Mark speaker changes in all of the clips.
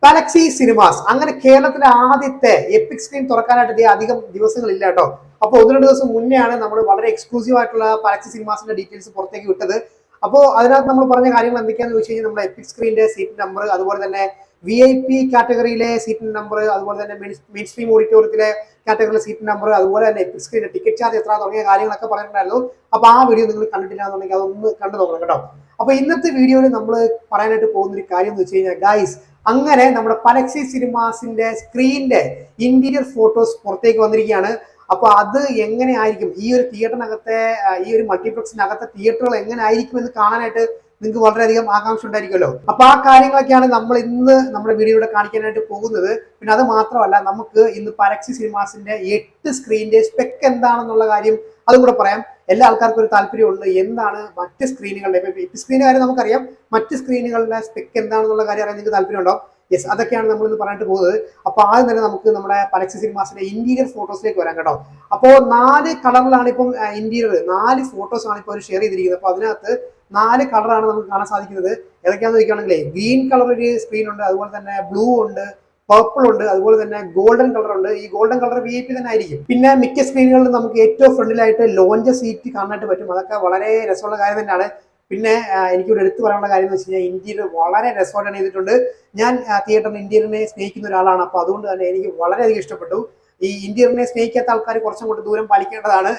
Speaker 1: Galaxy cinemas അങ്ങനെ കേരളത്തിലെ ആദ്യത്തെ എപ്പിക് സ്ക്രീൻ തുറക്കാനായിട്ട് അധികം ദിവസങ്ങളില്ല കേട്ടോ. അപ്പോൾ ഒന്ന് രണ്ട് ദിവസം മുന്നെയാണ് നമ്മൾ വളരെ എക്സ്ക്ലൂസീവ് ആയിട്ടുള്ള ഗാലക്സി സിനിമാസിന്റെ ഡീറ്റെയിൽസ് പുറത്തേക്ക് വിട്ടത്. അപ്പോൾ അതിനകത്ത് നമ്മൾ പറഞ്ഞ കാര്യങ്ങൾ എന്തൊക്കെയാണെന്ന് വെച്ച് കഴിഞ്ഞാൽ നമ്മുടെ എപ്പിക് സ്ക്രീനിന്റെ സീറ്റ് നമ്പർ, അതുപോലെ തന്നെ VIP കാറ്റഗറിയിലെ സീറ്റ് നമ്പർ, അതുപോലെ തന്നെ മെയിൻ സ്ട്രീം ഓഡിറ്റോറിയത്തിലെ കാറ്റഗറിയിലെ സീറ്റ് നമ്പർ, അതുപോലെ തന്നെ എപ്പിക് സ്ക്രീനിന്റെ ടിക്കറ്റ് ചാർജ് എത്ര തുടങ്ങിയ കാര്യങ്ങളൊക്കെ പറഞ്ഞിട്ടുണ്ടായിരുന്നു. അപ്പൊ ആ വീഡിയോ നിങ്ങൾ കണ്ടിട്ടില്ല എന്നുണ്ടെങ്കിൽ അതൊന്ന് കണ്ടു നോക്കണം കേട്ടോ. അപ്പൊ ഇന്നത്തെ വീഡിയോയിൽ നമ്മൾ പറയാനായിട്ട് പോകുന്ന ഒരു കാര്യം എന്ന് വെച്ച് കഴിഞ്ഞാൽ ഗൈസ്, അങ്ങനെ നമ്മുടെ ഗാലക്സി സിനിമാസിന്റെ സ്ക്രീനിന്റെ ഇന്റീരിയർ ഫോട്ടോസ് പുറത്തേക്ക് വന്നിരിക്കുകയാണ്. അപ്പൊ അത് എങ്ങനെ ആയിരിക്കും, ഈ ഒരു തിയേറ്ററിനകത്തെ ഈ ഒരു മൾട്ടിപ്ലക്സിനകത്തെ തിയേറ്ററുകൾ എങ്ങനെ ആയിരിക്കും എന്ന് കാണാനായിട്ട് നിങ്ങൾക്ക് വളരെയധികം ആകാംക്ഷ ഉണ്ടായിരിക്കുമല്ലോ. അപ്പൊ ആ കാര്യങ്ങളൊക്കെയാണ് നമ്മൾ ഇന്ന് നമ്മുടെ വീഡിയോയിലൂടെ കാണിക്കാനായിട്ട് പോകുന്നത്. പിന്നെ അത് മാത്രമല്ല, നമുക്ക് ഇന്ന് ഗാലക്സി സിനിമാസിന്റെ 8 സ്ക്രീനിന്റെ സ്പെക്ക് എന്താണെന്നുള്ള കാര്യം അതും കൂടെ പറയാം. എല്ലാ ആൾക്കാർക്കും ഒരു താല്പര്യമുണ്ട് എന്താണ് മറ്റ് സ്ക്രീനുകളുടെ, ഇപ്പൊ സ്ക്രീനിന്റെ കാര്യം നമുക്കറിയാം, മറ്റ് സ്ക്രീനുകളുടെ സ്പെക്ക് എന്താണെന്നുള്ള കാര്യം അറിയാൻ നിങ്ങൾക്ക് താല്പര്യമുണ്ടോ? യെസ്, അതൊക്കെയാണ് നമ്മൾ ഇന്ന് പറഞ്ഞിട്ട് പോകുന്നത്. അപ്പൊ ആദ്യം തന്നെ നമുക്ക് നമ്മുടെ ഗാലക്സി സിനിമാസിന്റെ ഇന്റീരിയർ ഫോട്ടോസിലേക്ക് വരാം കേട്ടോ. അപ്പോൾ 4 കളറിലാണ് ഇപ്പം ഇന്റീരിയർ, 4 ഫോട്ടോസ് ആണ് ഇപ്പോൾ അവർ ഷെയർ ചെയ്തിരിക്കുന്നത്. അപ്പൊ അതിനകത്ത് 4 കളറാണ് നമുക്ക് കാണാൻ സാധിക്കുന്നത്. ഏതൊക്കെയാണെന്ന് ചോദിക്കുകയാണെങ്കിൽ ഗ്രീൻ കളർ ഒരു സ്ക്രീൻ ഉണ്ട്, അതുപോലെ തന്നെ ബ്ലൂ ഉണ്ട്, പർപ്പിൾ ഉണ്ട്, അതുപോലെ തന്നെ ഗോൾഡൻ കളർ ഉണ്ട്. ഈ ഗോൾഡൻ കളർ VIP തന്നെ ആയിരിക്കും. പിന്നെ മിക്ക സ്ക്രീനുകളിലും നമുക്ക് ഏറ്റവും ഫ്രണ്ടിലായിട്ട് ലോഞ്ച് സീറ്റ് കാണാനായിട്ട് പറ്റും. അതൊക്കെ വളരെ രസമുള്ള കാര്യം തന്നെയാണ്. പിന്നെ എനിക്കിവിടെ എടുത്തു പറയാനുള്ള കാര്യം എന്ന് വെച്ച് കഴിഞ്ഞാൽ ഇന്റീരിയർ വളരെ രസമായിട്ടാണ് ചെയ്തിട്ടുണ്ട്. ഞാൻ തിയേറ്ററിൽ ഇന്റീരിയറിനെ സ്നേഹിക്കുന്ന ഒരാളാണ്. അപ്പൊ അതുകൊണ്ട് തന്നെ എനിക്ക് വളരെയധികം ഇഷ്ടപ്പെട്ടു. ഈ ഇന്റീരിയറിനെ സ്നേഹിക്കാത്ത ആൾക്കാർ കുറച്ചും കൂടി ദൂരം പാലിക്കേണ്ടതാണ്.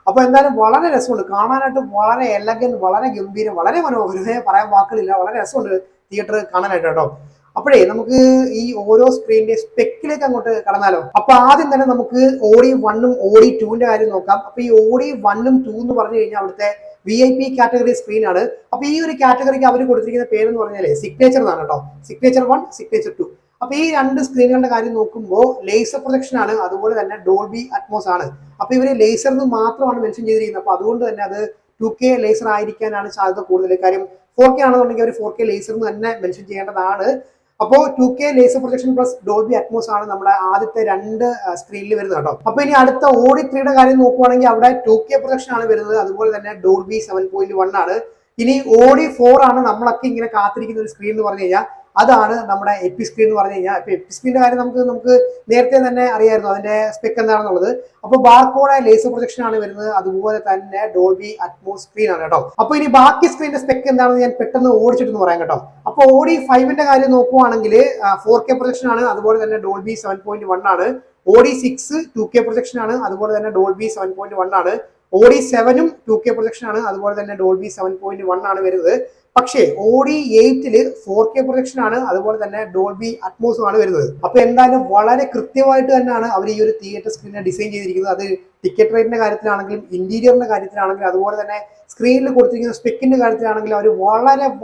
Speaker 1: അപ്പൊ എന്തായാലും വളരെ രസമുണ്ട് കാണാനായിട്ട്, വളരെ എലഗൻ, വളരെ ഗംഭീരം, വളരെ മനോഹരം, പറയാൻ വാക്കുകളില്ല. വളരെ രസമുണ്ട് തിയേറ്റർ കാണാനായിട്ട് കേട്ടോ. അപ്പോഴേ നമുക്ക് ഈ ഓരോ സ്ക്രീനിന്റെ സ്പെക്കിലേക്ക് അങ്ങോട്ട് കടന്നാലോ. അപ്പൊ ആദ്യം തന്നെ നമുക്ക് OD 1ഉം OD 2ന്റെ കാര്യം നോക്കാം. അപ്പൊ ഈ OD 1ഉം 2 എന്ന് പറഞ്ഞു കഴിഞ്ഞാൽ അവിടുത്തെ VIP കാറ്റഗറി സ്ക്രീൻ ആണ്. അപ്പൊ ഈ ഒരു കാറ്റഗറിക്ക് അവർ കൊടുത്തിരിക്കുന്ന പേരെന്ന് പറഞ്ഞാല് സിഗ്നേച്ചർ എന്നാണ് കേട്ടോ. Signature 1, signature 2. അപ്പൊ ഈ 2 സ്ക്രീനുകളുടെ കാര്യം നോക്കുമ്പോൾ ലേസർ പ്രൊജക്ഷൻ ആണ്, അതുപോലെ തന്നെ ഡോൾബി അറ്റ്മോസ് ആണ്. അപ്പൊ ഇവര് ലേസർ എന്ന് മാത്രമാണ് മെൻഷൻ ചെയ്തിരിക്കുന്നത്. അപ്പൊ അതുകൊണ്ട് തന്നെ അത് 2K ലേസർ ആയിരിക്കാനാണ് സാധ്യത കൂടുതൽ. കാര്യം 4K ആണെന്നുണ്ടെങ്കിൽ അവർ 4K ലേസർ എന്ന് തന്നെ മെൻഷൻ ചെയ്യേണ്ടതാണ്. അപ്പോൾ 2K laser projection plus Dolby Atmos ആണ് നമ്മുടെ ആദ്യത്തെ 2 സ്ക്രീനിൽ വരുന്നത് കേട്ടോ. അപ്പൊ ഇനി അടുത്ത OD 3യുടെ കാര്യം നോക്കുവാണെങ്കിൽ അവിടെ 2K പ്രൊജക്ഷൻ ആണ് വരുന്നത്, അതുപോലെ തന്നെ ഡോൾബി 7.1 ആണ്. ഇനി OD 4 ആണ് നമ്മളൊക്കെ ഇങ്ങനെ കാത്തിരിക്കുന്ന ഒരു സ്ക്രീൻ എന്ന് പറഞ്ഞു കഴിഞ്ഞാൽ, അതാണ് നമ്മുടെ എപ്പി സ്ക്രീൻ എന്ന് പറഞ്ഞു കഴിഞ്ഞാൽ. ഇപ്പൊ എപ്പി സ്ക്രീനിന്റെ കാര്യം നമുക്ക് നേരത്തെ തന്നെ അറിയായിരുന്നു അതിന്റെ സ്പെക്ക് എന്താണെന്നുള്ളത്. അപ്പൊ ബാർകോഡ് ലേസർ പ്രൊജക്ഷൻ ആണ് വരുന്നത്, അതുപോലെ തന്നെ ഡോൾബി അറ്റ്മോസ് സ്ക്രീൻ ആണ് കേട്ടോ. അപ്പൊ ഇനി ബാക്കി സ്ക്രീനിന്റെ സ്പെക്ക് എന്താണെന്ന് ഞാൻ പെട്ടെന്ന് ഓടിച്ചിട്ടെന്ന് പറയാം കേട്ടോ. അപ്പൊ OD 5ന്റെ കാര്യം നോക്കുവാണെങ്കിൽ 4K പ്രൊജക്ഷൻ ആണ്, അതുപോലെ തന്നെ ഡോൾബി 7.1 ആണ്. OD 6 2K പ്രൊജക്ഷൻ ആണ്, അതുപോലെ തന്നെ ഡോൾബി 7.1 ആണ്. OD 7ഉം 2K പ്രൊജക്ഷൻ ആണ്, അതുപോലെ തന്നെ ഡോൾബി 7.1 ആണ് വരുന്നത്. പക്ഷേ OD 8ല് 4K പ്രൊജക്ഷൻ ആണ്, അതുപോലെ തന്നെ ഡോൾബി അറ്റ്മോസും ആണ് വരുന്നത്. അപ്പൊ എന്തായാലും വളരെ കൃത്യമായിട്ട് തന്നെയാണ് അവർ ഈ ഒരു തിയേറ്റർ സ്ക്രീനെ ഡിസൈൻ ചെയ്തിരിക്കുന്നത്. അത് ടിക്കറ്റ് റേറ്റിന്റെ കാര്യത്തിലാണെങ്കിലും ഇന്റീരിയറിന്റെ കാര്യത്തിലാണെങ്കിലും അതുപോലെ തന്നെ സ്ക്രീനിൽ കൊടുത്തിരിക്കുന്ന സ്പെക്കിന്റെ കാര്യത്തിലാണെങ്കിലും അവർ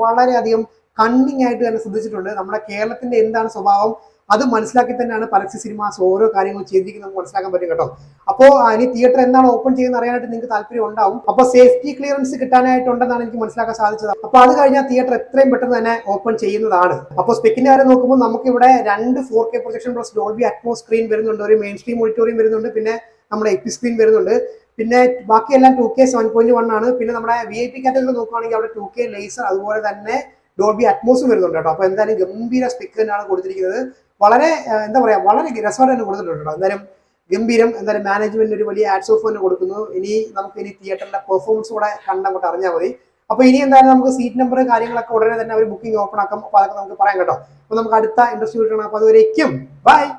Speaker 1: വളരെയധികം കണ്ണിങ് ആയിട്ട് തന്നെ ശ്രദ്ധിച്ചിട്ടുണ്ട്. നമ്മുടെ കേരളത്തിന്റെ എന്താണ് സ്വഭാവം അത് മനസ്സിലാക്കി തന്നെയാണ് ഗാലക്സി സിനിമാസ് ഓരോ കാര്യങ്ങൾ ചെയ്തിരിക്കുന്നത് നമുക്ക് മനസ്സിലാക്കാൻ പറ്റും കേട്ടോ. അപ്പോൾ ഇനി തിയേറ്റർ എന്താണ് ഓപ്പൺ ചെയ്യുന്നത് അറിയാനായിട്ട് നിങ്ങൾക്ക് താല്പര്യം ഉണ്ടാവും. അപ്പൊ സേഫ്റ്റി ക്ലിയറൻസ് കിട്ടാനായിട്ടുണ്ടെന്നാണ് എനിക്ക് മനസ്സിലാക്കാൻ സാധിച്ചത്. അപ്പൊ അത് കഴിഞ്ഞാൽ തിയേറ്റർ എത്രയും പെട്ടെന്ന് തന്നെ ഓപ്പൺ ചെയ്യുന്നതാണ്. അപ്പോൾ സ്പെക്കിന്റെ കാര്യം നോക്കുമ്പോൾ നമുക്ക് ഇവിടെ 2 4K projection plus Dolby Atmos screen വരുന്നുണ്ട്, ഒരു മെയിൻ സ്ട്രീം ഓഡിറ്റോറിയം വരുന്നുണ്ട്, പിന്നെ നമ്മുടെ എപ്പി സ്ക്രീൻ വരുന്നുണ്ട്. പിന്നെ ബാക്കിയെല്ലാം 2K 7.1 ആണ്. പിന്നെ നമ്മുടെ VIP കാറ്റഗറി നോക്കുകയാണെങ്കിൽ അവിടെ 2K ലേസർ, അതുപോലെ തന്നെ ഡോൾബി അറ്റ്മോസും വരുന്നുണ്ട് കേട്ടോ. അപ്പൊ എന്തായാലും ഗംഭീര സ്പെക്ക് തന്നെയാണ് കൊടുത്തിരിക്കുന്നത്. വളരെ എന്താ പറയാ, വളരെ രസമായിട്ട് തന്നെ കൊടുത്തിട്ടുണ്ട് കേട്ടോ. എന്തായാലും ഗംഭീരം. എന്തായാലും മാനേജ്മെന്റ് ഒരു വലിയ ആഡ്സ് ഓഫ് തന്നെ കൊടുക്കുന്നു. ഇനി തിയേറ്ററിന്റെ പെർഫോമൻസ് കൂടെ കണ്ടങ്ങോട്ട് അറിഞ്ഞാൽ മതി. അപ്പൊ ഇനി എന്തായാലും നമുക്ക് സീറ്റ് നമ്പർ കാര്യങ്ങളൊക്കെ ഉടനെ തന്നെ അവർ ബുക്കിംഗ് ഓപ്പൺ ആക്കാം. അപ്പൊ അതൊക്കെ നമുക്ക് പറയാം കേട്ടോ. അപ്പൊ നമുക്ക് അടുത്ത ഇൻട്രസ്റ്റ് കിട്ടണം. അപ്പൊ അതുവരേക്കും ബൈ.